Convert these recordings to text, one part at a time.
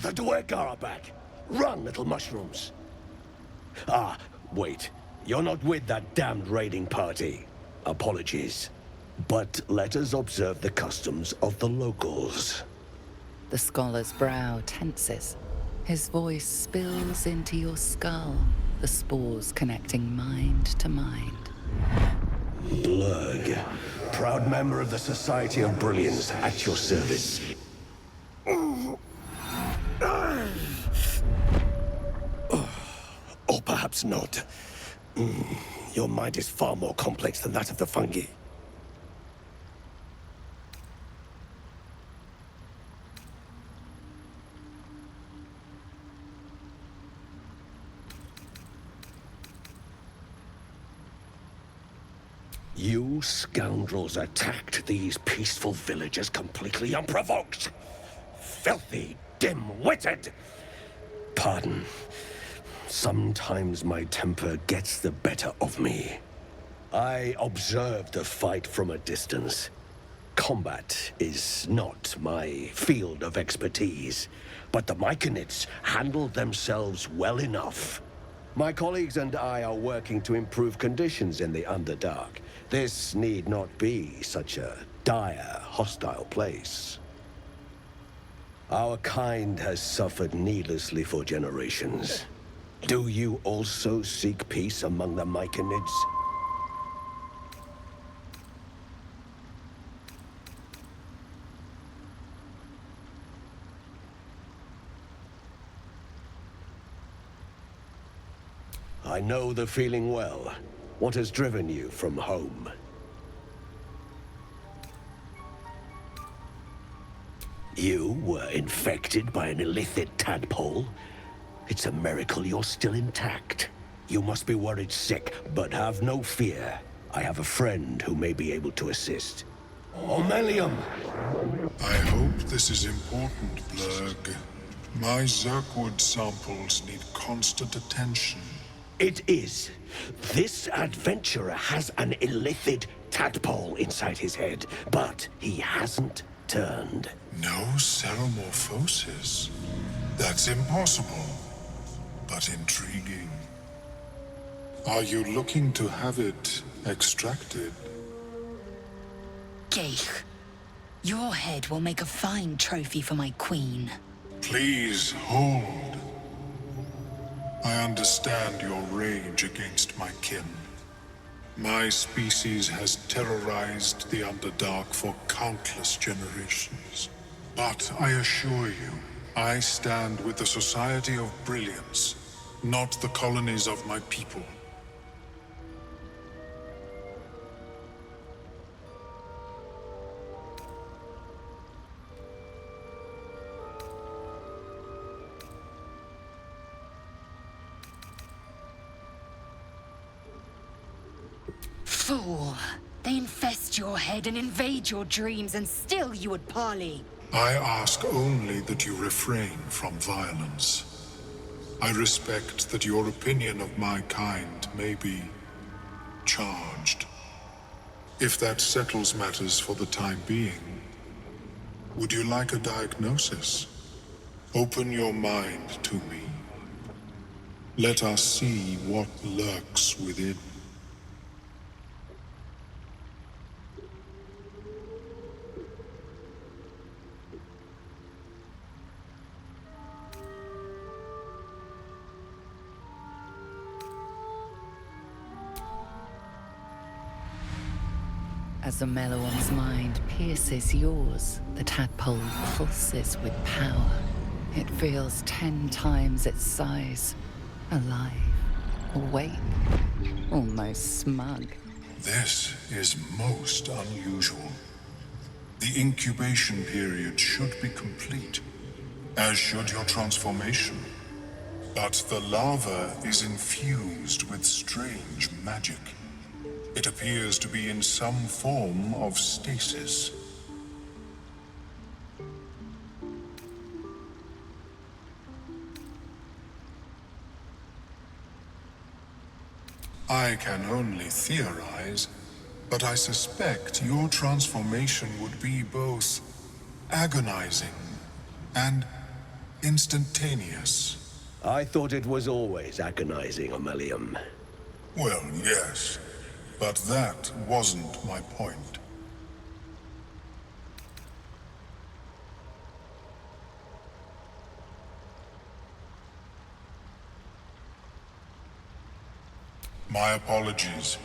The Dwergar are back! Run, little mushrooms! Ah, wait. You're not with that damned raiding party. Apologies. But let us observe the customs of the locals. The scholar's brow tenses. His voice spills into your skull, the spores connecting mind to mind. Blurg, proud member of the Society of Brilliance, at your service. Or perhaps not. Your mind is far more complex than that of the fungi. You scoundrels attacked these peaceful villagers completely unprovoked. Filthy, dim-witted! Pardon. Sometimes my temper gets the better of me. I observed the fight from a distance. Combat is not my field of expertise, but the Myconids handled themselves well enough. My colleagues and I are working to improve conditions in the Underdark. This need not be such a dire, hostile place. Our kind has suffered needlessly for generations. Do you also seek peace among the Myconids? I know the feeling well. What has driven you from home? You were infected by an illithid tadpole? It's a miracle you're still intact. You must be worried sick, but have no fear. I have a friend who may be able to assist. Omeluum! I hope this is important, Blurg. My Zerkwood samples need constant attention. It is. This adventurer has an illithid tadpole inside his head, but he hasn't turned. No seromorphosis? That's impossible, but intriguing. Are you looking to have it extracted? Geich, your head will make a fine trophy for my queen. Please hold. I understand your rage against my kin. My species has terrorized the Underdark for countless generations. But I assure you, I stand with the Society of Brilliance, not the colonies of my people. Fool! They infest your head and invade your dreams, and still you would parley. I ask only that you refrain from violence. I respect that your opinion of my kind may be charged. If that settles matters for the time being, would you like a diagnosis? Open your mind to me. Let us see what lurks within. As Omeluum's mind pierces yours, the tadpole pulses with power. It feels 10 times its size. Alive, awake, almost smug. This is most unusual. The incubation period should be complete, as should your transformation. But the larva is infused with strange magic. It appears to be in some form of stasis. I can only theorize, but I suspect your transformation would be both agonizing and instantaneous. I thought it was always agonizing, Omeluum. Well, yes, but that wasn't my point. My apologies.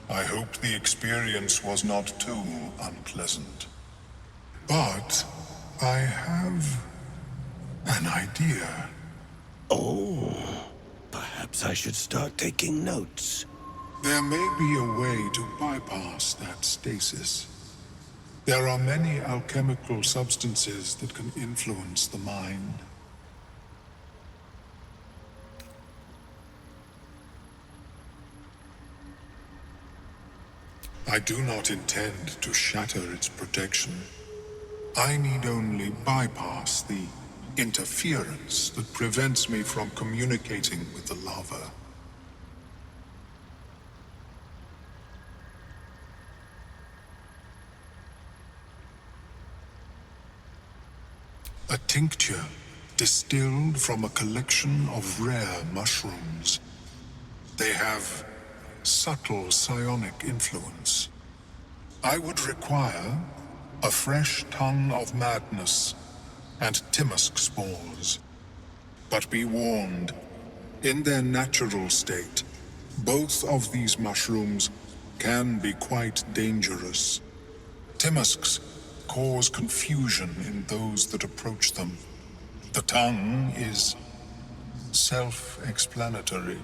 I hoped the experience was not too unpleasant. But I have an idea. Oh, perhaps I should start taking notes. There may be a way to bypass that stasis. There are many alchemical substances that can influence the mind. I do not intend to shatter its protection. I need only bypass the interference that prevents me from communicating with the lava. A tincture distilled from a collection of rare mushrooms. They have subtle psionic influence. I would require a fresh tongue of madness and Timusk spores. But be warned, in their natural state, both of these mushrooms can be quite dangerous. Timusks cause confusion in those that approach them. The tongue is self-explanatory.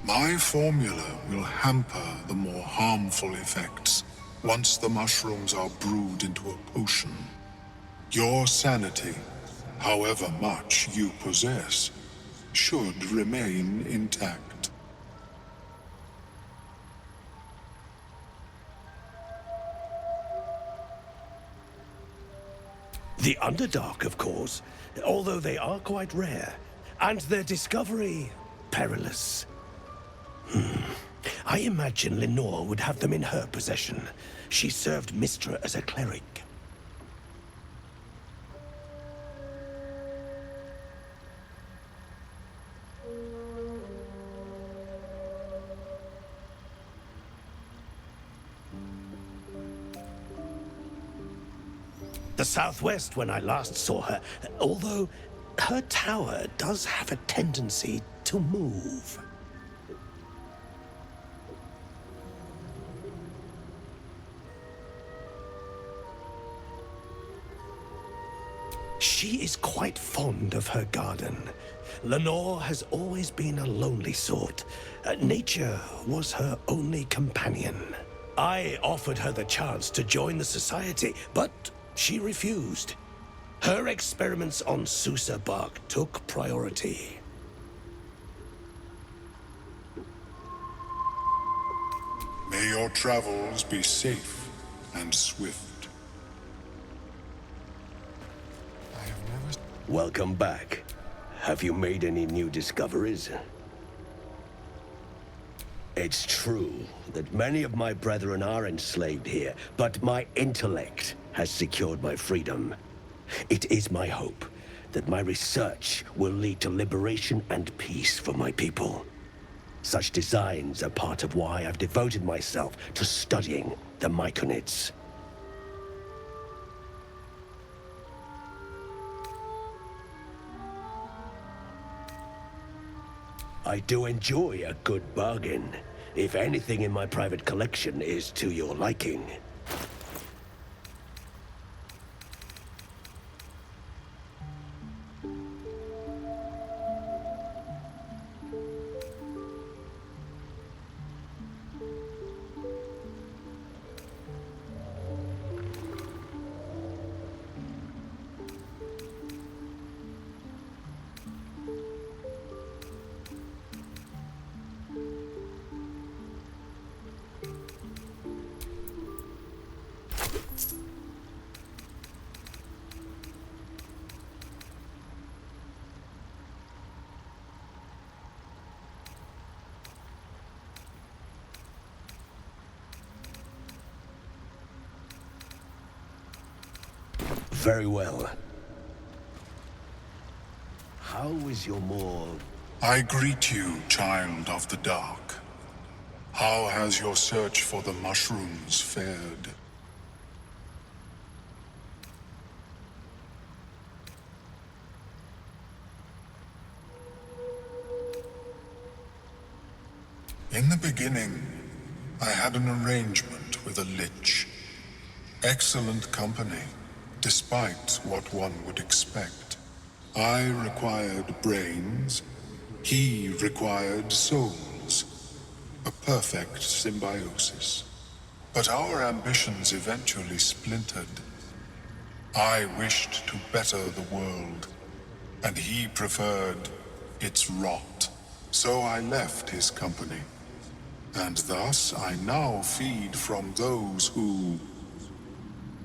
My formula will hamper the more harmful effects once the mushrooms are brewed into a potion. Your sanity, however much you possess, should remain intact. The Underdark, of course, although they are quite rare, and their discovery perilous. I imagine Lenore would have them in her possession. She served Mistra as a cleric. The southwest when I last saw her, although her tower does have a tendency to move. She is quite fond of her garden. Lenore has always been a lonely sort. Nature was her only companion. I offered her the chance to join the society, but she refused. Her experiments on Susa bark took priority. May your travels be safe and swift. Welcome back. Have you made any new discoveries? It's true that many of my brethren are enslaved here, but my intellect has secured my freedom. It is my hope that my research will lead to liberation and peace for my people. Such designs are part of why I've devoted myself to studying the Myconids. I do enjoy a good bargain, if anything in my private collection is to your liking. Very well. How is your more... I greet you, child of the dark. How has your search for the mushrooms fared? In the beginning, I had an arrangement with a lich. Excellent company, despite what one would expect. I required brains, he required souls. A perfect symbiosis. But our ambitions eventually splintered. I wished to better the world, and he preferred its rot. So I left his company. And thus I now feed from those who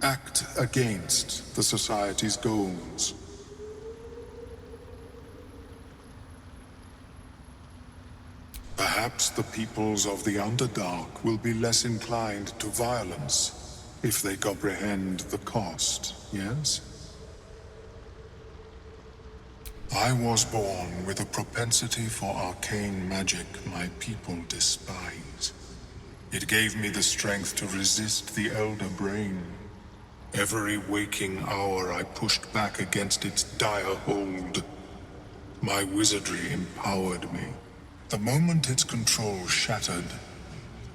act against the society's goals. Perhaps the peoples of the Underdark will be less inclined to violence if they comprehend the cost, yes? I was born with a propensity for arcane magic my people despise. It gave me the strength to resist the Elder Brain. Every waking hour I pushed back against its dire hold. My wizardry empowered me. The moment its control shattered,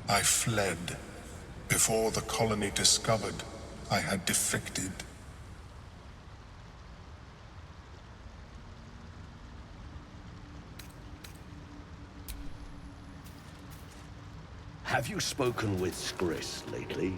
I fled. Before the colony discovered I had defected. Have you spoken with Skris lately?